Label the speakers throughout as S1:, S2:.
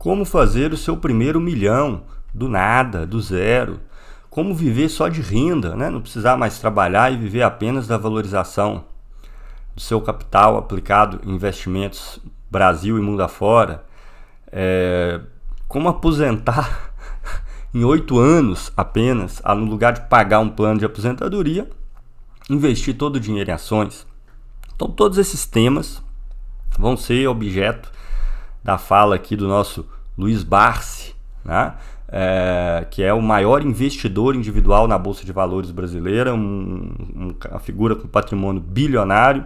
S1: como fazer o seu primeiro milhão do nada, do zero, como viver só de renda, né? Não precisar mais trabalhar e viver apenas da valorização do seu capital aplicado em investimentos Brasil e mundo afora, como aposentar em 8 anos apenas, no lugar de pagar um plano de aposentadoria, investir todo o dinheiro em ações. Então todos esses temas vão ser objeto da fala aqui do nosso Luiz Barsi, né? Que é o maior investidor individual na Bolsa de Valores brasileira, uma figura com patrimônio bilionário,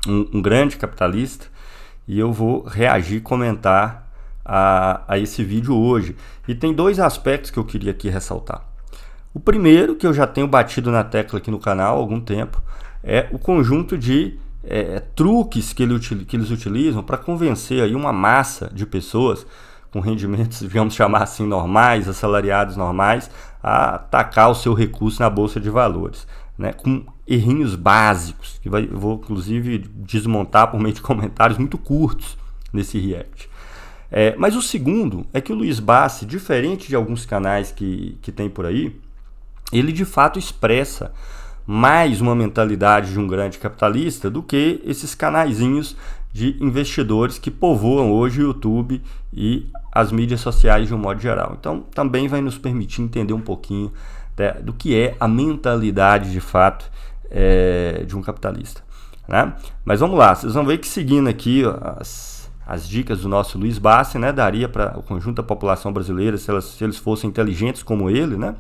S1: um grande capitalista, e eu vou reagir e comentar a esse vídeo hoje. E tem 2 aspectos que eu queria aqui ressaltar. O primeiro, que eu já tenho batido na tecla aqui no canal há algum tempo, é o conjunto de truques que eles utilizam para convencer aí uma massa de pessoas com rendimentos, vamos chamar assim, normais, assalariados normais, a atacar o seu recurso na Bolsa de Valores, né? Com errinhos básicos, que eu vou inclusive desmontar por meio de comentários muito curtos nesse react. Mas o segundo é que o Luiz Barsi, diferente de alguns canais que tem por aí, ele de fato expressa mais uma mentalidade de um grande capitalista do que esses canaizinhos de investidores que povoam hoje o YouTube e as mídias sociais de um modo geral. Então também vai nos permitir entender um pouquinho do que é a mentalidade de fato de um capitalista, né? Mas vamos lá, vocês vão ver que seguindo aqui as dicas do nosso Luiz Barsi, né, daria para o conjunto da população brasileira, se eles fossem inteligentes como ele, né,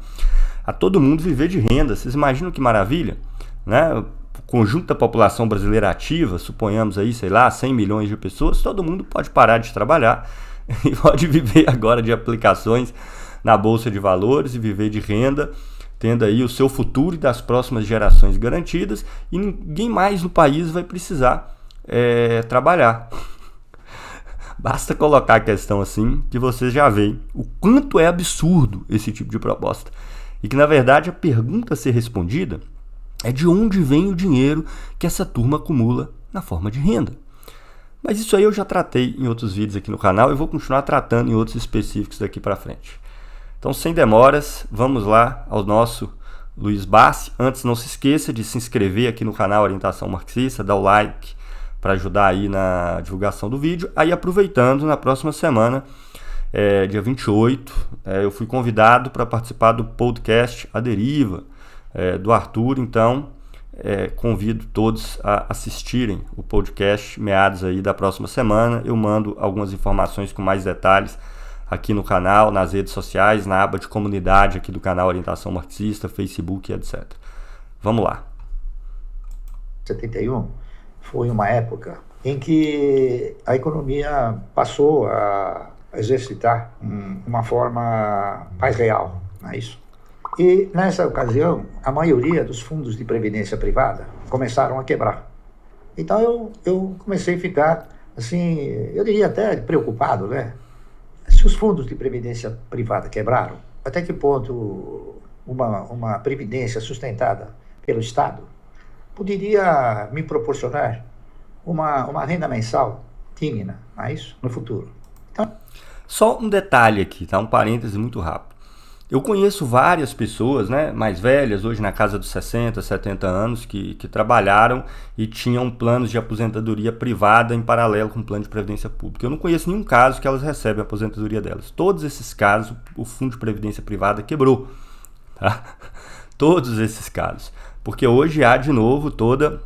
S1: a todo mundo viver de renda. Vocês imaginam que maravilha, né? O conjunto da população brasileira ativa, suponhamos aí, sei lá, 100 milhões de pessoas, todo mundo pode parar de trabalhar e pode viver agora de aplicações na Bolsa de Valores e viver de renda, tendo aí o seu futuro e das próximas gerações garantidas, e ninguém mais no país vai precisar trabalhar. Basta colocar a questão assim que você já vê o quanto é absurdo esse tipo de proposta. E que, na verdade, a pergunta a ser respondida é de onde vem o dinheiro que essa turma acumula na forma de renda. Mas isso aí eu já tratei em outros vídeos aqui no canal e vou continuar tratando em outros específicos daqui para frente. Então, sem demoras, vamos lá ao nosso Luiz Barsi. Antes, não se esqueça de se inscrever aqui no canal Orientação Marxista, dar o like para ajudar aí na divulgação do vídeo. Aí, aproveitando, na próxima semana, dia 28, eu fui convidado para participar do podcast A Deriva, do Arthur. Então, convido todos a assistirem o podcast meados aí da próxima semana. Eu mando algumas informações com mais detalhes aqui no canal, nas redes sociais, na aba de comunidade aqui do canal Orientação Marxista, Facebook, etc. Vamos lá.
S2: 71 foi uma época em que a economia passou a exercitar uma forma mais real, não é isso? E nessa ocasião, a maioria dos fundos de previdência privada começaram a quebrar. Então eu comecei a ficar, assim, eu diria até preocupado, né? Se os fundos de previdência privada quebraram, até que ponto uma previdência sustentada pelo Estado poderia me proporcionar uma renda mensal digna, não é isso? No futuro. Então,
S1: só um detalhe aqui, tá? Um parêntese muito rápido. Eu conheço várias pessoas, né, mais velhas, hoje na casa dos 60, 70 anos, que trabalharam e tinham planos de aposentadoria privada em paralelo com o plano de previdência pública. Eu não conheço nenhum caso que elas recebem a aposentadoria delas. Todos esses casos, o fundo de previdência privada quebrou. Tá? Todos esses casos. Porque hoje há, de novo, toda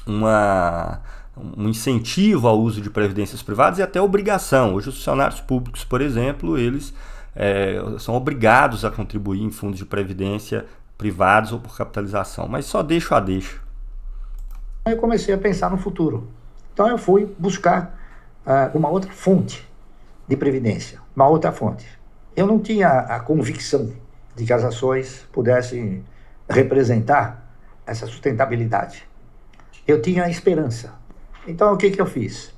S1: um incentivo ao uso de previdências privadas e até obrigação. Hoje os funcionários públicos, por exemplo, eles são obrigados a contribuir em fundos de previdência privados ou por capitalização, mas só deixo a deixo.
S2: Eu comecei a pensar no futuro. Então eu fui buscar uma outra fonte de previdência, uma outra fonte. Eu não tinha a convicção de que as ações pudessem representar essa sustentabilidade. Eu tinha a esperança. Então o que eu fiz?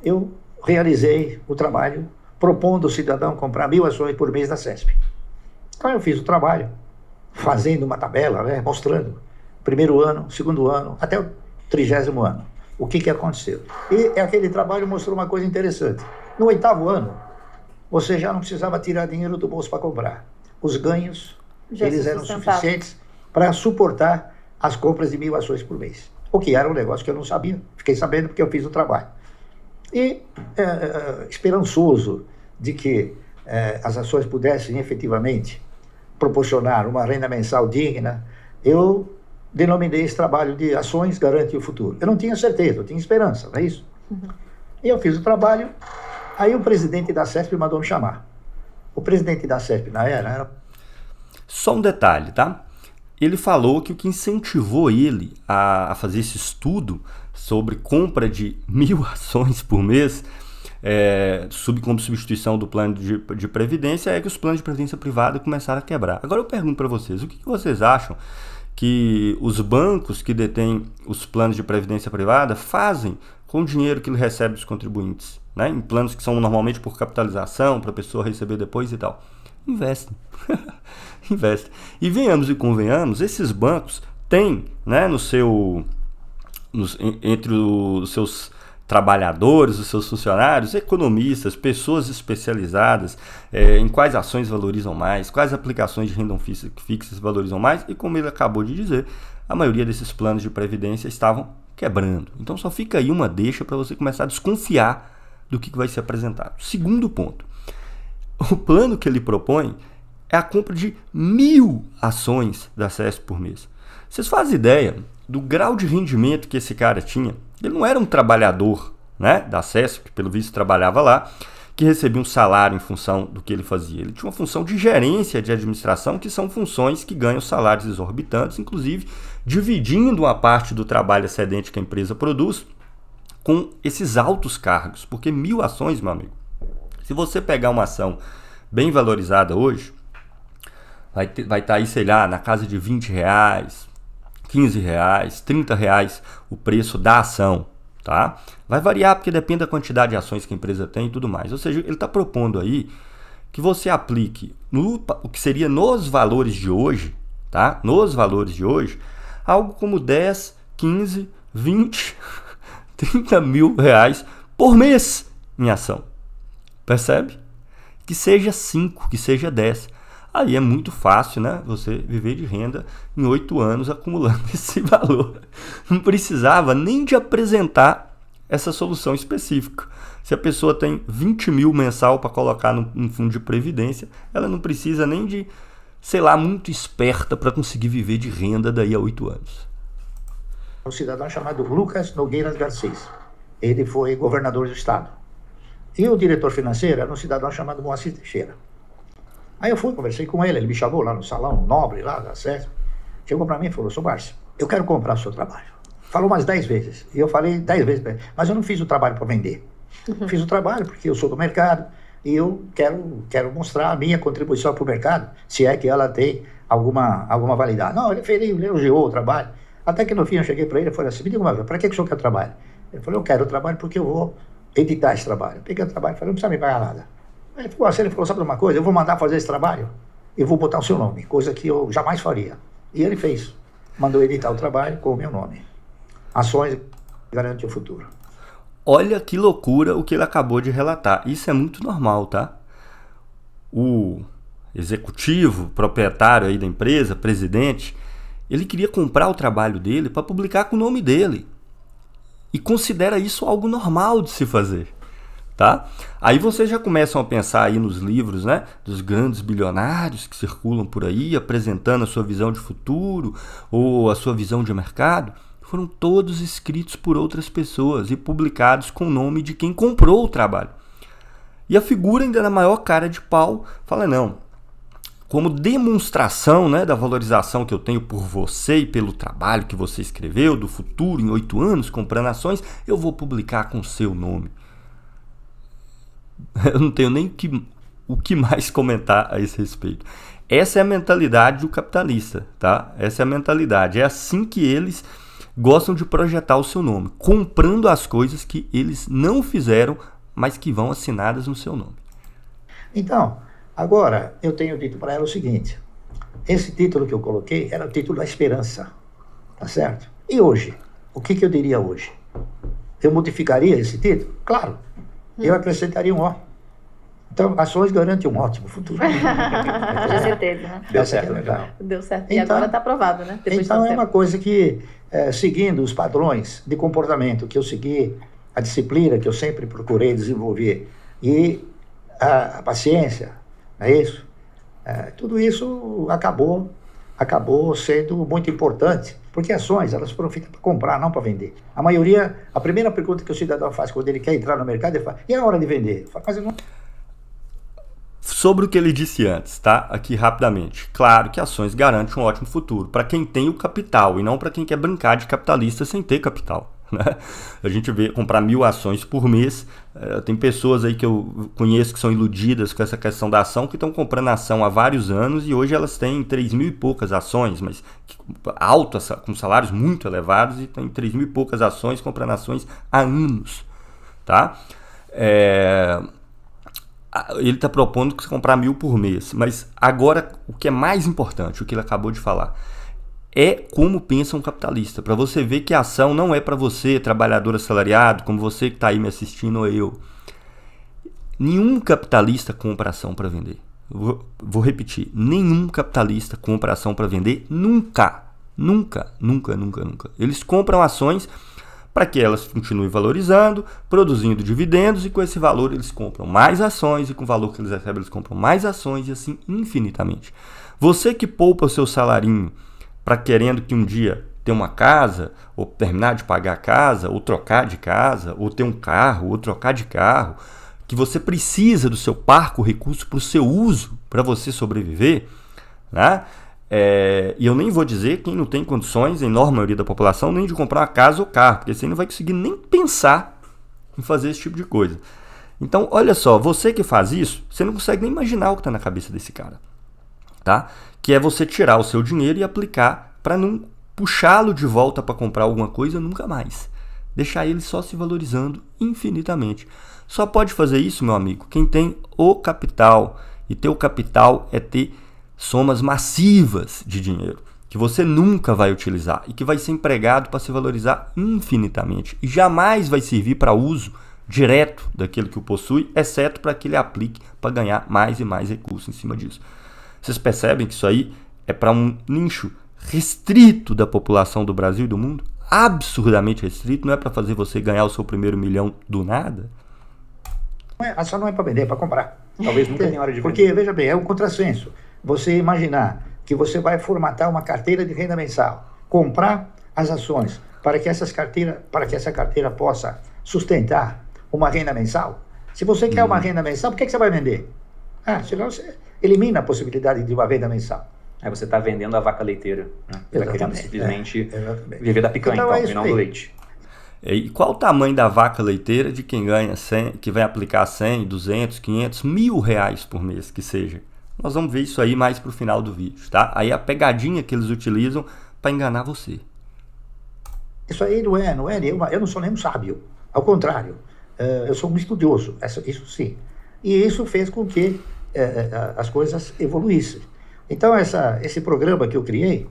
S2: Eu realizei o trabalho propondo ao cidadão comprar 1.000 ações por mês da CESP. Então eu fiz o trabalho, fazendo uma tabela, né, mostrando primeiro ano, segundo ano, até o 30º ano, o que aconteceu. E aquele trabalho mostrou uma coisa interessante. No 8º ano, você já não precisava tirar dinheiro do bolso para comprar. Os ganhos,
S3: Já
S2: eles
S3: se
S2: eram
S3: sustentava.
S2: suficientes para suportar as compras de 1.000 ações por mês. O que era um negócio que eu não sabia. Fiquei sabendo porque eu fiz o trabalho. E esperançoso de que as ações pudessem efetivamente proporcionar uma renda mensal digna, eu denominei esse trabalho de Ações Garante o Futuro. Eu não tinha certeza, eu tinha esperança, não é isso? E eu fiz o trabalho, aí o presidente da CESP mandou me chamar. O presidente da CESP na era...
S1: Só um detalhe, tá? Ele falou que o que incentivou ele a fazer esse estudo sobre compra de 1.000 ações por mês, como substituição do plano de previdência, é que os planos de previdência privada começaram a quebrar. Agora eu pergunto para vocês, o que vocês acham que os bancos que detêm os planos de previdência privada fazem com o dinheiro que ele recebe dos contribuintes, né? Em planos que são normalmente por capitalização, para a pessoa receber depois e tal? Investem. Investem. E venhamos e convenhamos, esses bancos têm, né, entre os seus trabalhadores, os seus funcionários, economistas, pessoas especializadas em quais ações valorizam mais, quais aplicações de renda fixa valorizam mais, e como ele acabou de dizer, a maioria desses planos de previdência estavam quebrando. Então só fica aí uma deixa para você começar a desconfiar do que vai ser apresentado. Segundo ponto, o plano que ele propõe é a compra de 1.000 ações da CESP por mês. Vocês fazem ideia do grau de rendimento que esse cara tinha? Ele não era um trabalhador, né, da CESP, que pelo visto trabalhava lá, que recebia um salário em função do que ele fazia. Ele tinha uma função de gerência de administração, que são funções que ganham salários exorbitantes, inclusive dividindo uma parte do trabalho excedente que a empresa produz com esses altos cargos. Porque 1.000 ações, meu amigo, se você pegar uma ação bem valorizada hoje, vai estar aí, sei lá, na casa de R$20, R$15, R$30 o preço da ação, tá? Vai variar porque depende da quantidade de ações que a empresa tem e tudo mais. Ou seja, ele está propondo aí que você aplique o que seria nos valores de hoje, tá? Nos valores de hoje, algo como 10, 15, 20, 30 mil reais por mês em ação. Percebe? Que seja 5, que seja 10. Aí é muito fácil, né? Você viver de renda em 8 anos acumulando esse valor. Não precisava nem de apresentar essa solução específica. Se a pessoa tem 20 mil mensal para colocar num fundo de previdência, ela não precisa nem de, sei lá, muito esperta para conseguir viver de renda daí a 8 anos.
S2: Um cidadão chamado Lucas Nogueira Garcês. Ele foi governador do estado. E o diretor financeiro era um cidadão chamado Moacir Teixeira. Aí eu fui, conversei com ele me chamou lá no salão nobre, lá da CESP, chegou para mim e falou: "Sr. Márcio, eu quero comprar o seu trabalho." Falou umas 10 vezes, e eu falei 10 vezes para ele, mas eu não fiz o trabalho para vender. Fiz o trabalho porque eu sou do mercado, e eu quero mostrar a minha contribuição para o mercado, se é que ela tem alguma validade. Não, ele elogiou o trabalho, até que no fim eu cheguei para ele e falei assim: "Me diga uma coisa, para que o senhor quer trabalho?" Ele falou: "Eu quero o trabalho porque eu vou editar esse trabalho." Eu peguei o trabalho e falei: "Não precisa me pagar nada." Ele falou: "Sabe de uma coisa? Eu vou mandar fazer esse trabalho e vou botar o seu nome, coisa que eu jamais faria." E ele fez. Mandou editar o trabalho com o meu nome. Ações Garante o Futuro.
S1: Olha que loucura o que ele acabou de relatar. Isso é muito normal, tá? O executivo, proprietário aí da empresa, presidente, ele queria comprar o trabalho dele para publicar com o nome dele. E considera isso algo normal de se fazer. Tá? Aí vocês já começam a pensar aí nos livros, né, dos grandes bilionários que circulam por aí, apresentando a sua visão de futuro ou a sua visão de mercado. Foram todos escritos por outras pessoas e publicados com o nome de quem comprou o trabalho. E a figura, ainda na maior cara de pau, fala: "Não, como demonstração, né, da valorização que eu tenho por você e pelo trabalho que você escreveu, do futuro em 8 anos, comprando ações, eu vou publicar com o seu nome." Eu não tenho nem o que mais comentar a esse respeito. Essa é a mentalidade do capitalista, tá? Essa é a mentalidade. É assim que eles gostam de projetar o seu nome, comprando as coisas que eles não fizeram, mas que vão assinadas no seu nome.
S2: Então, agora eu tenho dito para ela o seguinte: esse título que eu coloquei era o título da esperança, tá certo? E hoje, o que eu diria hoje? Eu modificaria esse título? Claro. Eu acrescentaria um O. Então, ações garantem um ótimo futuro.
S3: Com certeza, né?
S4: Deu
S2: Essa
S4: certo,
S2: que é legal.
S3: Deu certo. E
S2: Então-
S3: agora está aprovado, né? Depois de
S2: Então,
S3: tanto
S2: é
S3: tempo.
S2: uma coisa que, seguindo os padrões de comportamento que eu segui, a disciplina que eu sempre procurei desenvolver e a paciência, não é isso? Tudo isso acabou sendo muito importante, porque ações, elas foram feitas para comprar, não para vender. A maioria, a primeira pergunta que o cidadão faz quando ele quer entrar no mercado, ele fala, e a hora de vender? Eu falo, mas eu não...
S1: Sobre o que ele disse antes, tá? Aqui rapidamente. Claro que ações garantem um ótimo futuro para quem tem o capital e não para quem quer brincar de capitalista sem ter capital. Né? A gente vê comprar 1.000 ações por mês. Tem pessoas aí que eu conheço que são iludidas com essa questão da ação, que estão comprando ação há vários anos e hoje elas têm 3.000 e poucas ações, mas altas, com salários muito elevados, e tem 3.000 e poucas ações comprando ações há anos. Tá? Ele está propondo que você comprar 1.000 por mês, mas agora o que é mais importante, o que ele acabou de falar, é como pensa um capitalista. Para você ver que a ação não é para você, trabalhador assalariado, como você que está aí me assistindo ou eu. Nenhum capitalista compra ação para vender. Vou repetir, nenhum capitalista compra ação para vender nunca. Nunca, nunca, nunca, nunca. Eles compram ações para que elas continuem valorizando, produzindo dividendos, e com esse valor eles compram mais ações, e com o valor que eles recebem eles compram mais ações, e assim infinitamente. Você que poupa o seu salarinho para querendo que um dia ter uma casa, ou terminar de pagar a casa, ou trocar de casa, ou ter um carro, ou trocar de carro, que você precisa do seu parco recurso para o seu uso, para você sobreviver, né? E eu nem vou dizer quem não tem condições, a enorme maioria da população, nem de comprar uma casa ou carro, porque você não vai conseguir nem pensar em fazer esse tipo de coisa. Então, olha só, você que faz isso, você não consegue nem imaginar o que está na cabeça desse cara, tá? Que é você tirar o seu dinheiro e aplicar para não puxá-lo de volta para comprar alguma coisa nunca mais. Deixar ele só se valorizando infinitamente. Só pode fazer isso, meu amigo, quem tem o capital. E ter o capital é ter somas massivas de dinheiro que você nunca vai utilizar e que vai ser empregado para se valorizar infinitamente e jamais vai servir para uso direto daquele que o possui, exceto para que ele aplique para ganhar mais e mais recursos em cima disso. Vocês percebem que isso aí é para um nicho restrito da população do Brasil e do mundo? Absurdamente restrito, não é para fazer você ganhar o seu primeiro milhão do nada?
S2: Ação não é para vender, é para comprar.
S4: Talvez nunca tenha hora de vender.
S2: Porque, veja bem, é um contrassenso. Você imaginar que você vai formatar uma carteira de renda mensal, comprar as ações para que essa carteira possa sustentar uma renda mensal. Se você quer uma renda mensal, por que você vai vender? Senão você elimina a possibilidade de uma renda mensal.
S4: Aí você está vendendo a vaca leiteira, né? Você está querendo simplesmente viver da picanha,
S2: Então,
S4: e não do leite.
S1: E qual o tamanho da vaca leiteira de quem ganha 100, que vai aplicar 100, 200, 500, R$1.000 por mês, que seja? Nós vamos ver isso aí mais pro final do vídeo, tá? Aí a pegadinha que eles utilizam para enganar você.
S2: Isso aí não é eu não sou nem um sábio. Ao contrário, eu sou um estudioso, isso sim. E isso fez com que as coisas evoluíssem. Então esse programa que eu criei,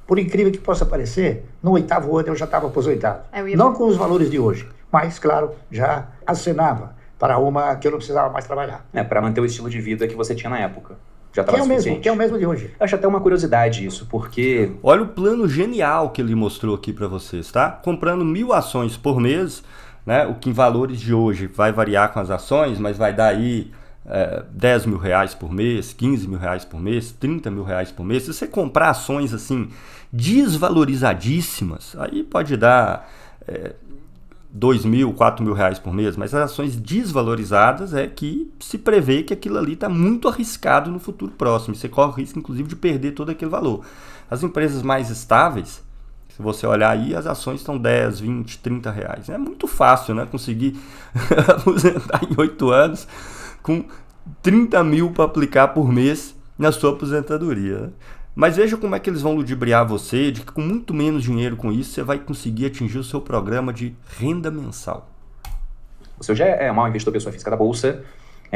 S2: por incrível que possa parecer, no 8º ano eu já estava aposentado. Não com os valores de hoje, mas, claro, já acenava para uma que eu não precisava mais trabalhar.
S4: Para manter o estilo de vida que você tinha na época. Já
S2: Que
S4: estava
S2: é
S4: suficiente.
S2: o mesmo de hoje.
S4: Eu acho até uma curiosidade isso, porque...
S1: Olha o plano genial que ele mostrou aqui para vocês, tá? Comprando 1.000 ações por mês, né? O que em valores de hoje vai variar com as ações, mas vai dar aí R$10.000 por mês, R$15.000 por mês, R$30.000 por mês. Se você comprar ações assim desvalorizadíssimas, aí pode dar R$2.000, R$4.000 por mês, mas as ações desvalorizadas é que se prevê que aquilo ali está muito arriscado no futuro próximo. Você corre o risco, inclusive, de perder todo aquele valor. As empresas mais estáveis, se você olhar aí, as ações estão R$10, R$20, R$30. É muito fácil, né? Conseguir aposentar em 8 anos com 30 mil para aplicar por mês na sua aposentadoria, né? Mas veja como é que eles vão ludibriar você, de que com muito menos dinheiro com isso, você vai conseguir atingir o seu programa de renda mensal.
S4: Você já é um investidor pessoa física da Bolsa,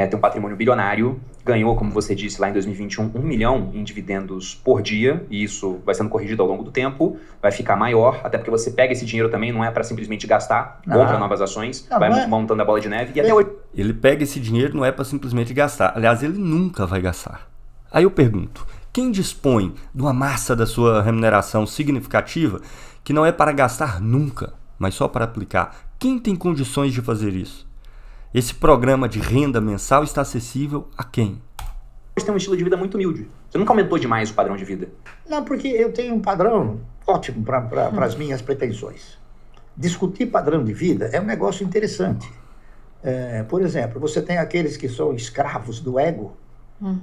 S4: tem um patrimônio bilionário, ganhou, como você disse, lá em 2021, 1 milhão em dividendos por dia, e isso vai sendo corrigido ao longo do tempo, vai ficar maior, até porque você pega esse dinheiro também, não é para simplesmente gastar, compra novas ações, vai montando a bola de neve, e até hoje...
S1: Ele pega esse dinheiro, não é para simplesmente gastar. Aliás, ele nunca vai gastar. Aí eu pergunto, quem dispõe de uma massa da sua remuneração significativa que não é para gastar nunca, mas só para aplicar? Quem tem condições de fazer isso? Esse programa de renda mensal está acessível a quem?
S4: Você tem um estilo de vida muito humilde. Você nunca aumentou demais o padrão de vida.
S2: Não, porque eu tenho um padrão ótimo para as minhas pretensões. Discutir padrão de vida é um negócio interessante. Por exemplo, você tem aqueles que são escravos do ego,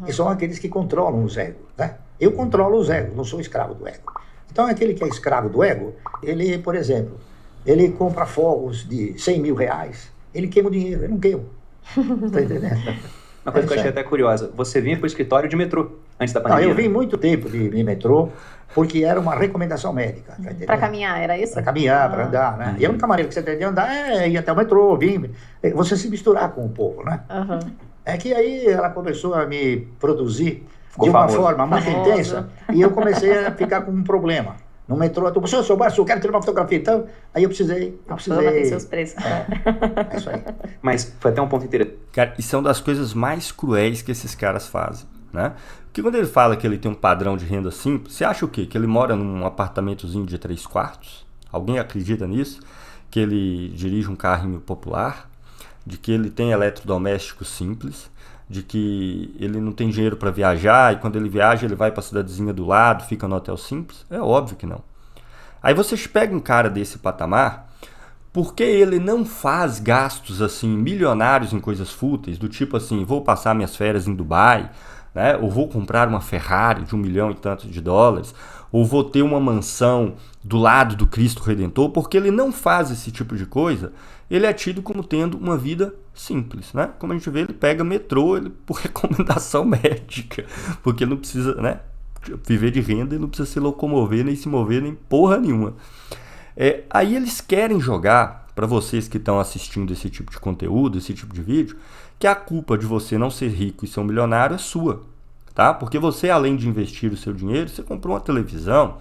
S2: e são aqueles que controlam os egos, né? Eu controlo os egos, não sou escravo do ego. Então, aquele que é escravo do ego, ele, por exemplo, ele compra fogos de 100 mil reais, ele queima o dinheiro, eu não queimo. Tá entendendo?
S4: Uma coisa que eu achei até curiosa, você vinha para o escritório de metrô antes da pandemia?
S2: Não, eu vim muito tempo de metrô, porque era uma recomendação médica. Tá
S3: para caminhar, era isso?
S2: Para caminhar, para andar, né? E a única maneira que você tem de andar é ir até o metrô, vir, você se misturar com o povo, né? É que aí ela começou a me produzir de uma forma muito intensa, e eu comecei a ficar com um problema. No metrô, eu falei, seu Márcio, eu quero tirar uma fotografia, então, aí eu precisei...
S3: Tem seus preços.
S2: É isso aí.
S4: Mas foi até um ponto interessante.
S1: Cara, isso é uma das coisas mais cruéis que esses caras fazem, né? Porque quando ele fala que ele tem um padrão de renda simples, você acha o quê? Que ele mora num apartamentozinho de 3 quartos? Alguém acredita nisso? Que ele dirige um carrinho popular? De que ele tem eletrodomésticos simples? De que ele não tem dinheiro para viajar e quando ele viaja ele vai para a cidadezinha do lado, fica no hotel simples? É óbvio que não. Aí vocês pegam um cara desse patamar, porque ele não faz gastos assim milionários em coisas fúteis, do tipo assim, vou passar minhas férias em Dubai, né? Ou vou comprar uma Ferrari de $1 milhão e tantos de dólares, ou vou ter uma mansão do lado do Cristo Redentor, porque ele não faz esse tipo de coisa, ele é tido como tendo uma vida simples, né? Como a gente vê, ele pega metrô por recomendação médica, porque ele não precisa, né, viver de renda, ele não precisa se locomover, nem se mover, nem porra nenhuma. Aí eles querem jogar, para vocês que estão assistindo esse tipo de conteúdo, esse tipo de vídeo, que a culpa de você não ser rico e ser um milionário é sua, tá? Porque você, além de investir o seu dinheiro, você comprou uma televisão,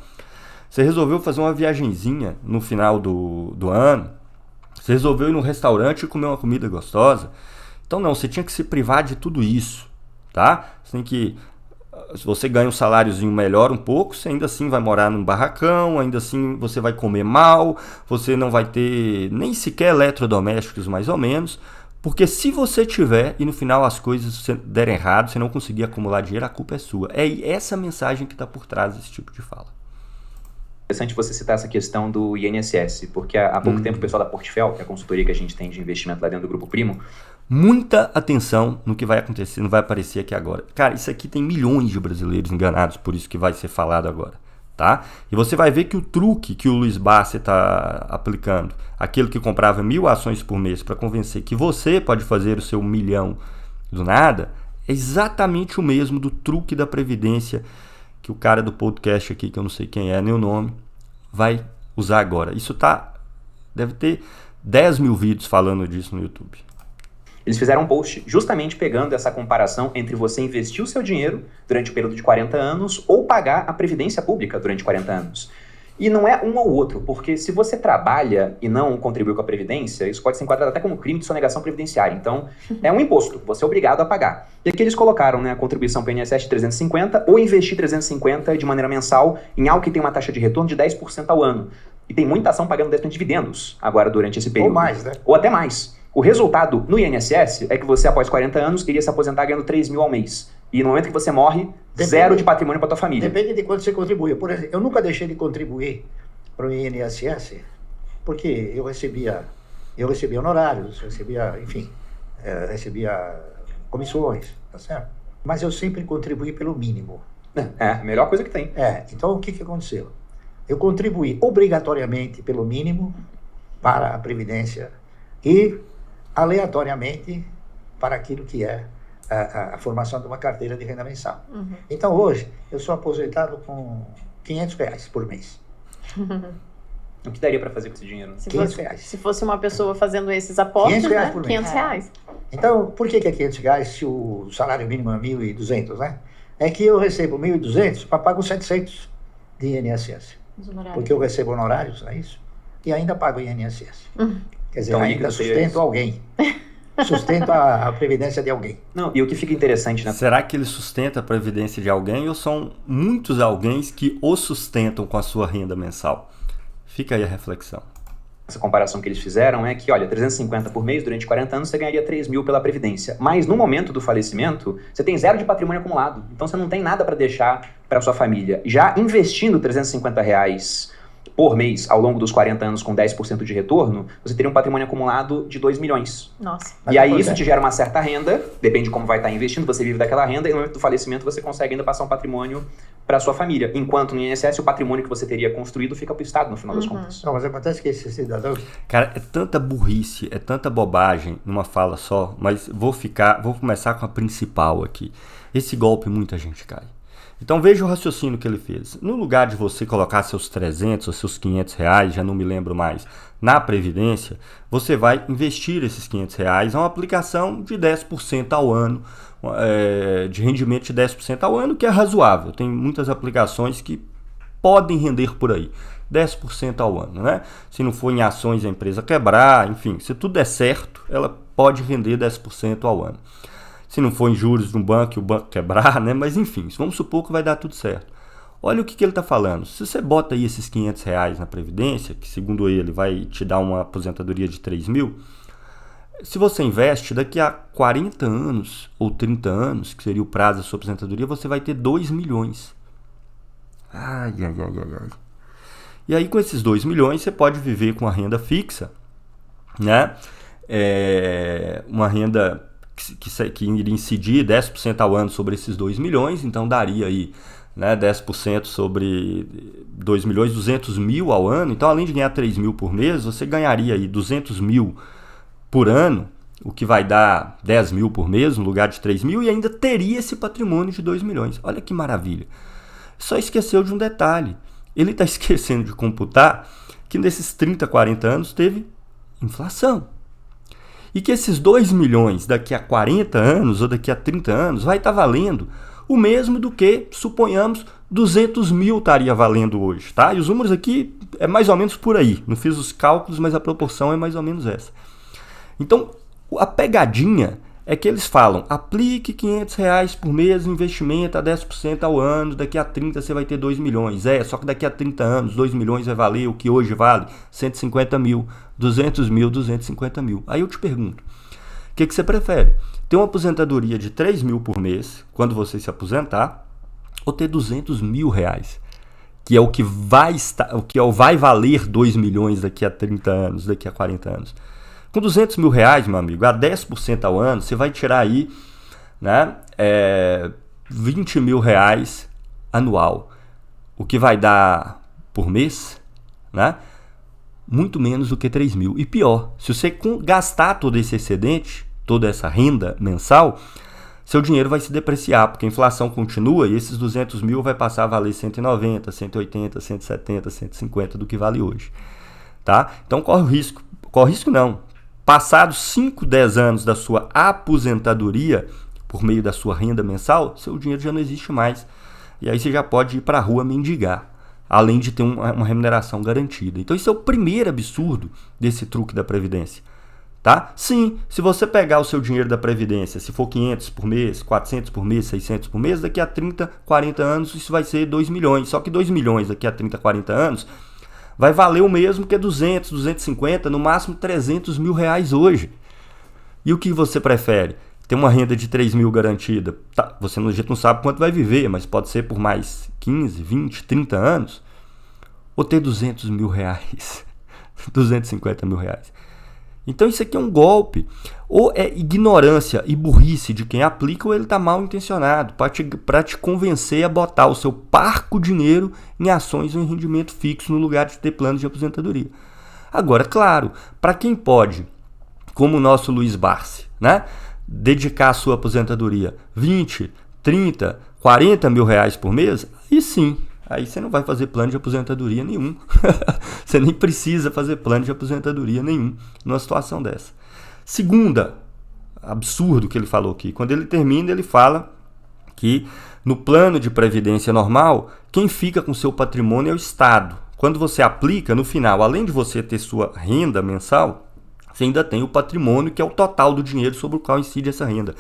S1: você resolveu fazer uma viagenzinha no final do ano, você resolveu ir num restaurante e comer uma comida gostosa. Então não, você tinha que se privar de tudo isso, tá? Você tem que... Se você ganha um saláriozinho melhor um pouco, você ainda assim vai morar num barracão, ainda assim você vai comer mal, você não vai ter nem sequer eletrodomésticos mais ou menos, porque se você tiver e no final as coisas derem errado, você não conseguir acumular dinheiro, a culpa é sua. É essa mensagem que está por trás desse tipo de fala.
S4: Interessante você citar essa questão do INSS, porque há pouco tempo o pessoal da Portfel, que é a consultoria que a gente tem de investimento lá dentro do Grupo Primo,
S1: muita atenção no que vai acontecer, não vai aparecer aqui agora. Cara, isso aqui tem milhões de brasileiros enganados, por isso que vai ser falado agora, tá? E você vai ver que o truque que o Luiz Bassi está aplicando, aquele que comprava 1.000 ações por mês para convencer que você pode fazer o seu 1 milhão do nada, é exatamente o mesmo do truque da Previdência que o cara do podcast aqui, que eu não sei quem é, nem o nome, vai usar agora. Isso deve ter 10 mil vídeos falando disso no YouTube.
S4: Eles fizeram um post justamente pegando essa comparação entre você investir o seu dinheiro durante o período de 40 anos ou pagar a previdência pública durante 40 anos. E não é um ou outro, porque se você trabalha e não contribui com a previdência, isso pode ser enquadrado até como crime de sonegação previdenciária. Então, é um imposto, você é obrigado a pagar. E aqui eles colocaram, né, a contribuição para o INSS de 350 ou investir 350 de maneira mensal em algo que tem uma taxa de retorno de 10% ao ano. E tem muita ação pagando 10% de dividendos agora durante esse período.
S2: Ou mais, né?
S4: Ou até mais. O resultado no INSS é que você, após 40 anos, iria se aposentar ganhando 3 mil ao mês. E no momento que você morre, zero de patrimônio para tua família.
S2: Depende de quanto você contribui. Por exemplo, eu nunca deixei de contribuir para o INSS, porque eu recebia honorários, recebia comissões, tá certo? Mas eu sempre contribuí pelo mínimo.
S4: É a melhor coisa que tem.
S2: Então o que aconteceu? Eu contribuí obrigatoriamente pelo mínimo para a Previdência e aleatoriamente para aquilo que é a formação de uma carteira de renda mensal. Então hoje eu sou aposentado com R$500 por mês.
S4: O que daria para fazer com esse dinheiro?
S3: Se
S2: 500
S3: fosse,
S2: reais.
S3: se fosse uma pessoa fazendo esses aportes,
S2: 500 reais
S3: né?
S2: por mês.
S3: 500 reais.
S2: Então, por que é 500 reais se o salário mínimo é 1.200, né? É que eu recebo 1.200 para pagar os 700 de INSS.
S3: Os honorários.
S2: Porque eu recebo honorários, é isso? E ainda pago INSS. Quer dizer,
S4: Então,
S2: ainda
S4: líquido seria
S2: sustento
S4: isso.
S2: alguém. Sustento a previdência de alguém.
S4: Não, e o que fica interessante, né?
S1: Será que ele sustenta a previdência de alguém ou são muitos alguém que o sustentam com a sua renda mensal? Fica aí a reflexão.
S4: Essa comparação que eles fizeram é que, olha, 350 por mês durante 40 anos você ganharia 3 mil pela Previdência. Mas no momento do falecimento, você tem 0 de patrimônio acumulado. Então você não tem nada para deixar para sua família. Já investindo 350 reais por mês ao longo dos 40 anos com 10% de retorno, você teria um patrimônio acumulado de 2 milhões.
S3: Nossa.
S2: Mas
S4: E aí
S2: por
S4: isso
S2: exemplo,
S4: te gera uma certa renda, depende de como vai estar investindo, você vive daquela renda e no momento do falecimento você consegue ainda passar um patrimônio para sua família. Enquanto no INSS o patrimônio que você teria construído fica para o Estado no final das contas.
S2: Não, mas acontece que esse cidadão...
S1: Cara, é tanta burrice, é tanta bobagem numa fala só, mas vou começar com a principal aqui. Esse golpe muita gente cai. Então veja o raciocínio que ele fez. No lugar de você colocar seus 300 ou seus 500 reais, já não me lembro mais, na Previdência, você vai investir esses 500 reais a uma aplicação de 10% ao ano, de rendimento de 10% ao ano, que é razoável. Tem muitas aplicações que podem render por aí, 10% ao ano, né? Se não for em ações a empresa quebrar, enfim, se tudo der certo, ela pode render 10% ao ano. Se não for em juros de um banco e o banco quebrar, né? Mas enfim, vamos supor que vai dar tudo certo. Olha o que ele está falando. Se você bota aí esses 500 reais na Previdência, que segundo ele vai te dar uma aposentadoria de 3 mil, se você investe, daqui a 40 anos ou 30 anos, que seria o prazo da sua aposentadoria, você vai ter 2 milhões. Ai. E aí com esses 2 milhões você pode viver com a renda fixa, né? Uma renda que iria incidir 10% ao ano sobre esses 2 milhões, então daria aí, né, 10% sobre 2 milhões, 200 mil ao ano. Então, além de ganhar 3 mil por mês, você ganharia aí 200 mil por ano, o que vai dar 10 mil por mês no lugar de 3 mil, e ainda teria esse patrimônio de 2 milhões. Olha que maravilha. Só esqueceu de um detalhe. Ele está esquecendo de computar que nesses 30, 40 anos teve inflação. E que esses 2 milhões daqui a 40 anos ou daqui a 30 anos vai estar valendo o mesmo do que, suponhamos, 200 mil estaria valendo hoje, tá? E os números aqui é mais ou menos por aí. Não fiz os cálculos, mas a proporção é mais ou menos essa. Então, a pegadinha é que eles falam, aplique 500 reais por mês no investimento a 10% ao ano, daqui a 30 você vai ter 2 milhões. Só que daqui a 30 anos 2 milhões vai valer o que hoje vale 150 mil, 200 mil, 250 mil. Aí eu te pergunto, o que você prefere? Ter uma aposentadoria de 3 mil por mês, quando você se aposentar, ou ter 200 mil reais? Que é o que vai valer 2 milhões daqui a 30 anos, daqui a 40 anos. Com 200 mil reais, meu amigo, a 10% ao ano, você vai tirar aí, né, 20 mil reais anual. O que vai dar por mês, né, muito menos do que 3 mil. E pior, se você gastar todo esse excedente, toda essa renda mensal, seu dinheiro vai se depreciar, porque a inflação continua e esses 200 mil vai passar a valer 190, 180, 170, 150 do que vale hoje. Tá? Então corre risco não. Passados 5, 10 anos da sua aposentadoria, por meio da sua renda mensal, seu dinheiro já não existe mais. E aí você já pode ir para a rua mendigar, além de ter uma remuneração garantida. Então isso é o primeiro absurdo desse truque da Previdência. Tá? Sim, se você pegar o seu dinheiro da Previdência, se for 500 por mês, 400 por mês, 600 por mês, daqui a 30, 40 anos isso vai ser 2 milhões. Só que 2 milhões daqui a 30, 40 anos vai valer o mesmo que 200, 250, no máximo 300 mil reais hoje. E o que você prefere? Ter uma renda de 3 mil garantida? Tá, você no jeito não sabe quanto vai viver, mas pode ser por mais 15, 20, 30 anos? Ou ter 200 mil reais? 250 mil reais? Então isso aqui é um golpe. Ou é ignorância e burrice de quem aplica, ou ele está mal intencionado para te convencer a botar o seu parco dinheiro em ações ou em rendimento fixo no lugar de ter plano de aposentadoria. Agora, claro, para quem pode, como o nosso Luiz Barsi, né, dedicar a sua aposentadoria 20, 30, 40 mil reais por mês, aí sim, aí você não vai fazer plano de aposentadoria nenhum. Você nem precisa fazer plano de aposentadoria nenhum numa situação dessa. Segunda, absurdo que ele falou aqui. Quando ele termina, ele fala que no plano de previdência normal, quem fica com seu patrimônio é o Estado. Quando você aplica, no final, além de você ter sua renda mensal, você ainda tem o patrimônio, que é o total do dinheiro sobre o qual incide essa renda.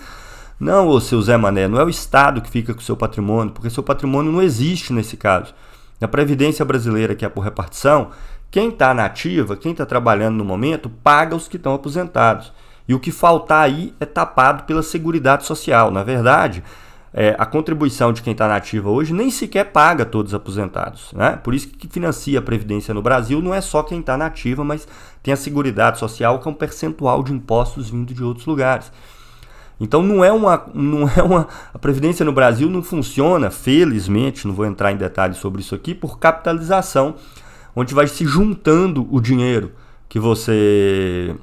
S1: Não, ô seu Zé Mané, não é o Estado que fica com o seu patrimônio, porque seu patrimônio não existe nesse caso. Na Previdência brasileira, que é por repartição, quem está na ativa, quem está trabalhando no momento, paga os que estão aposentados. E o que faltar aí é tapado pela Seguridade Social. Na verdade, a contribuição de quem está na ativa hoje nem sequer paga todos os aposentados, né? Por isso que financia a Previdência no Brasil não é só quem está na ativa, mas tem a Seguridade Social, que é um percentual de impostos vindo de outros lugares. Então a Previdência no Brasil não funciona, felizmente, não vou entrar em detalhes sobre isso aqui, por capitalização, onde vai se juntando o dinheiro que você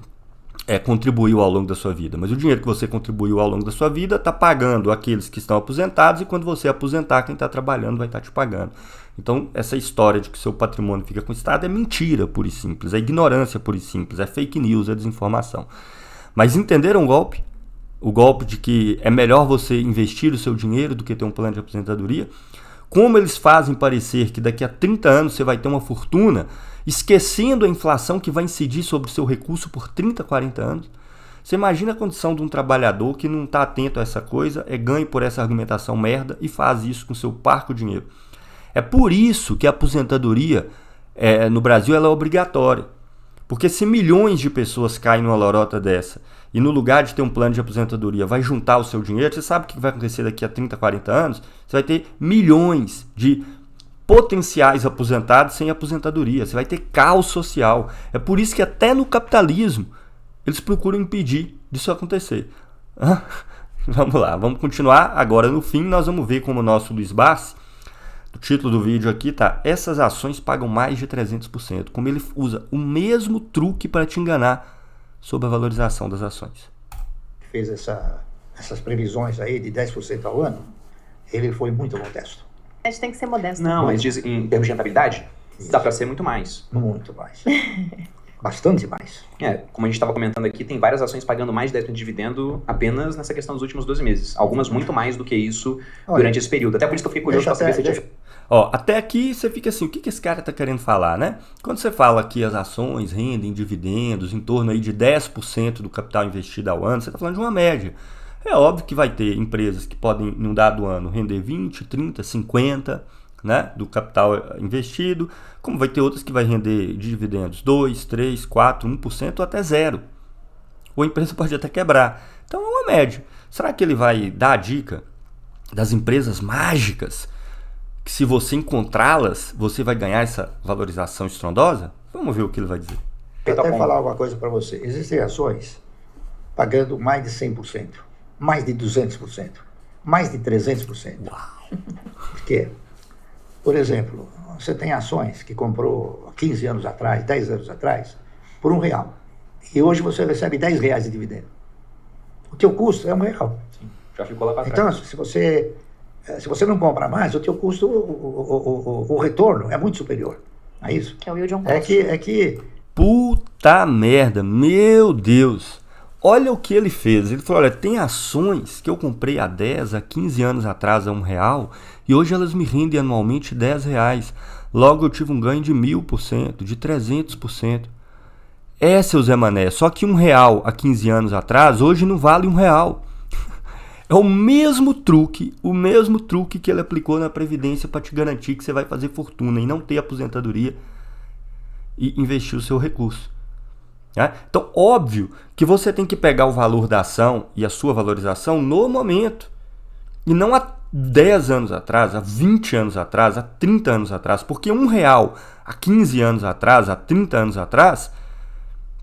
S1: contribuiu ao longo da sua vida. Mas o dinheiro que você contribuiu ao longo da sua vida está pagando aqueles que estão aposentados, e quando você aposentar, quem está trabalhando vai estar te pagando. Então, essa história de que seu patrimônio fica com o Estado é mentira, pura e simples, é ignorância, pura e simples, é fake news, é desinformação. Mas entenderam o golpe? O golpe de que é melhor você investir o seu dinheiro do que ter um plano de aposentadoria? Como eles fazem parecer que daqui a 30 anos você vai ter uma fortuna, esquecendo a inflação que vai incidir sobre o seu recurso por 30, 40 anos? Você imagina a condição de um trabalhador que não está atento a essa coisa, é ganho por essa argumentação merda e faz isso com seu parco dinheiro. É por isso que a aposentadoria no Brasil ela é obrigatória. Porque se milhões de pessoas caem numa lorota dessa e no lugar de ter um plano de aposentadoria vai juntar o seu dinheiro, você sabe o que vai acontecer daqui a 30, 40 anos? Você vai ter milhões de potenciais aposentados sem aposentadoria. Você vai ter caos social. É por isso que até no capitalismo eles procuram impedir disso acontecer. Vamos lá, vamos continuar. Agora no fim nós vamos ver como o nosso Luiz Bassi, o título do vídeo aqui tá: essas ações pagam mais de 300%. Como ele usa o mesmo truque para te enganar sobre a valorização das ações.
S2: Fez essas previsões aí de 10% ao ano, ele foi muito modesto.
S3: A gente tem que ser modesto.
S4: Não, mas diz, em termos de rentabilidade, dá para ser muito mais.
S2: Muito mais. Bastante mais.
S4: Como a gente estava comentando aqui, tem várias ações pagando mais de 10% de dividendo apenas nessa questão dos últimos 12 meses. Algumas muito mais do que isso durante esse período. Até por isso que eu fiquei curioso para saber se
S1: até aqui você fica assim, o que esse cara está querendo falar, né? Quando você fala que as ações rendem dividendos em torno aí de 10% do capital investido ao ano, você está falando de uma média. É óbvio que vai ter empresas que podem, num dado ano, render 20, 30, 50%, né, do capital investido, como vai ter outras que vai render dividendos 2, 3, 4, 1% ou até 0%. Ou a empresa pode até quebrar. Então é uma média. Será que ele vai dar a dica das empresas mágicas, que se você encontrá-las, você vai ganhar essa valorização estrondosa? Vamos ver o que ele vai dizer.
S2: Eu até falar uma coisa para você. Existem ações pagando mais de 100%, mais de 200%, mais de 300%.
S1: Uau.
S2: Por quê? Por exemplo, você tem ações que comprou 15 anos atrás, 10 anos atrás, por R$1. E hoje você recebe R$10 de dividendo. O teu custo é R$1.
S4: Sim, já ficou lá para trás.
S2: Então, se você não compra mais, o teu custo, o retorno é muito superior. É isso?
S3: Que é o yield on
S2: cost. É que...
S1: Puta merda, meu Deus. Olha o que ele fez. Ele falou, olha, tem ações que eu comprei há 10, há 15 anos atrás a R$1 e hoje elas me rendem anualmente R$10. Logo eu tive um ganho de 1000%, de 300%. Seu Zé Mané, só que R$1 há 15 anos atrás, hoje não vale R$1. É o mesmo truque que ele aplicou na Previdência para te garantir que você vai fazer fortuna e não ter aposentadoria e investir o seu recurso. Então, óbvio que você tem que pegar o valor da ação e a sua valorização no momento. E não há 10 anos atrás, há 20 anos atrás, há 30 anos atrás. Porque R$1 há 15 anos atrás, há 30 anos atrás,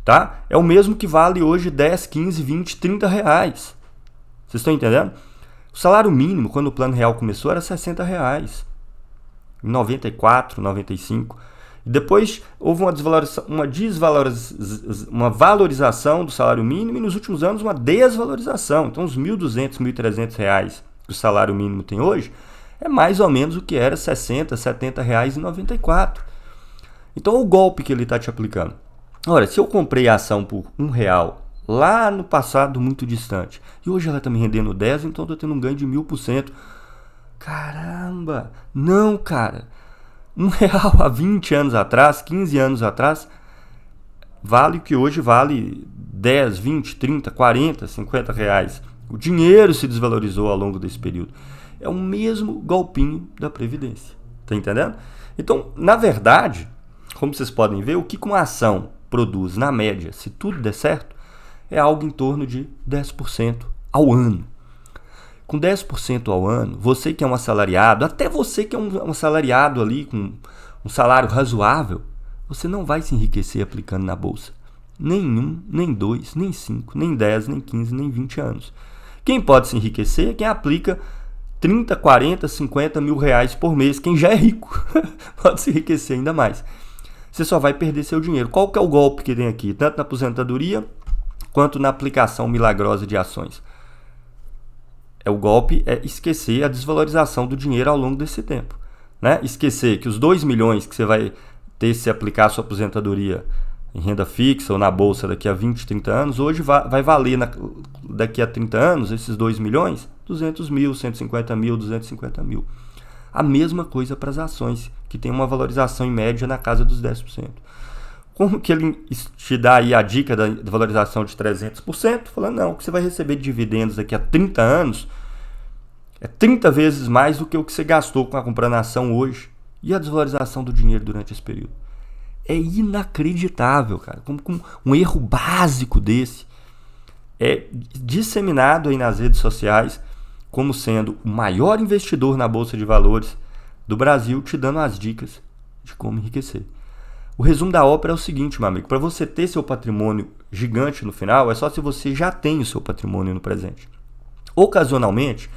S1: tá? É o mesmo que vale hoje 10, 15, 20, 30 reais. Vocês estão entendendo? O salário mínimo, quando o Plano Real começou, era R$60. Em 94, 95. Depois houve uma valorização do salário mínimo e nos últimos anos uma desvalorização. Então os R$1.200, R$1.300 que o salário mínimo tem hoje é mais ou menos o que era R$60, R$70 em 94. Então, o golpe que ele está te aplicando. Ora, se eu comprei a ação por R$1 lá no passado muito distante, e hoje ela está me rendendo 10, então eu estou tendo um ganho de 1000%. Caramba! Não, cara! R$1 há 20 anos atrás, 15 anos atrás, vale o que hoje vale 10, 20, 30, 40, R$50. O dinheiro se desvalorizou ao longo desse período. É o mesmo golpinho da Previdência. Tá entendendo? Então, na verdade, como vocês podem ver, o que uma ação produz, na média, se tudo der certo, é algo em torno de 10% ao ano. Com 10% ao ano, você que é um assalariado, até você que é um assalariado ali com um salário razoável, você não vai se enriquecer aplicando na bolsa. Nem 1, nem 2, nem 5, nem 10, nem 15, nem 20 anos. Quem pode se enriquecer é quem aplica 30, 40, 50 mil reais por mês. Quem já é rico pode se enriquecer ainda mais. Você só vai perder seu dinheiro. Qual que é o golpe que tem aqui? Tanto na aposentadoria quanto na aplicação milagrosa de ações. O golpe é esquecer a desvalorização do dinheiro ao longo desse tempo. Né? Esquecer que os 2 milhões que você vai ter se aplicar a sua aposentadoria em renda fixa ou na bolsa daqui a 20, 30 anos, hoje vai valer daqui a 30 anos, esses 2 milhões, 200 mil, 150 mil, 250 mil. A mesma coisa para as ações, que tem uma valorização em média na casa dos 10%. Como que ele te dá aí a dica da valorização de 300%? Falando, não, o que você vai receber de dividendos daqui a 30 anos é 30 vezes mais do que o que você gastou com a comprando ação hoje. E a desvalorização do dinheiro durante esse período. É inacreditável, cara. Como um erro básico desse é disseminado aí nas redes sociais como sendo o maior investidor na Bolsa de Valores do Brasil, te dando as dicas de como enriquecer. O resumo da ópera é o seguinte, meu amigo. Para você ter seu patrimônio gigante no final, é só se você já tem o seu patrimônio no presente. Ocasionalmente,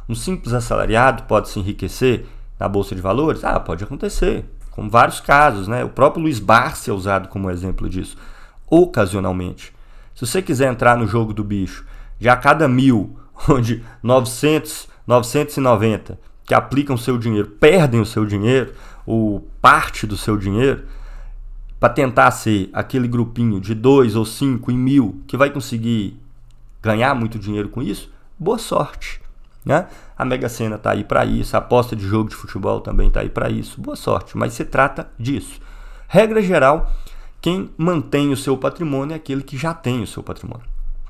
S1: um simples assalariado pode se enriquecer na Bolsa de Valores? Pode acontecer. Com vários casos, né? O próprio Luiz Barsi é usado como exemplo disso. Ocasionalmente. Se você quiser entrar no jogo do bicho, de a cada 1.000, onde 900, 990 que aplicam o seu dinheiro, perdem o seu dinheiro, ou parte do seu dinheiro, para tentar ser aquele grupinho de 2 ou 5 em 1.000 que vai conseguir ganhar muito dinheiro com isso, boa sorte. Né? A Mega Sena está aí para isso, a aposta de jogo de futebol também está aí para isso, boa sorte, mas se trata disso. Regra geral, quem mantém o seu patrimônio é aquele que já tem o seu patrimônio.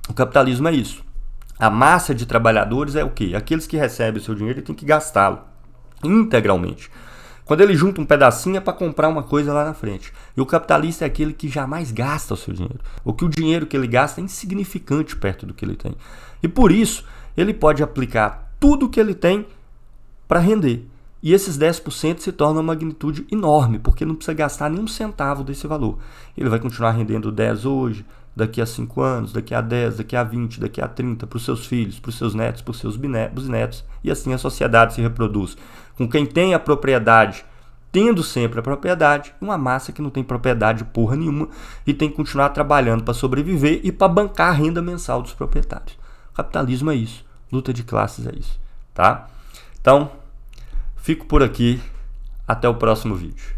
S1: O capitalismo é isso. A massa de trabalhadores é o quê? Aqueles que recebem o seu dinheiro e têm que gastá-lo integralmente. Quando ele junta um pedacinho é para comprar uma coisa lá na frente. E o capitalista é aquele que jamais gasta o seu dinheiro. O que o dinheiro que ele gasta é insignificante perto do que ele tem. E por isso, ele pode aplicar tudo que ele tem para render. E esses 10% se tornam uma magnitude enorme, porque não precisa gastar nem um centavo desse valor. Ele vai continuar rendendo 10 hoje, daqui a 5 anos, daqui a 10, daqui a 20, daqui a 30, para os seus filhos, para os seus netos, para os seus bisnetos. E assim a sociedade se reproduz. Com quem tem a propriedade, tendo sempre a propriedade, e uma massa que não tem propriedade porra nenhuma e tem que continuar trabalhando para sobreviver e para bancar a renda mensal dos proprietários. O capitalismo é isso. Luta de classes é isso. Tá? Então, fico por aqui. Até o próximo vídeo.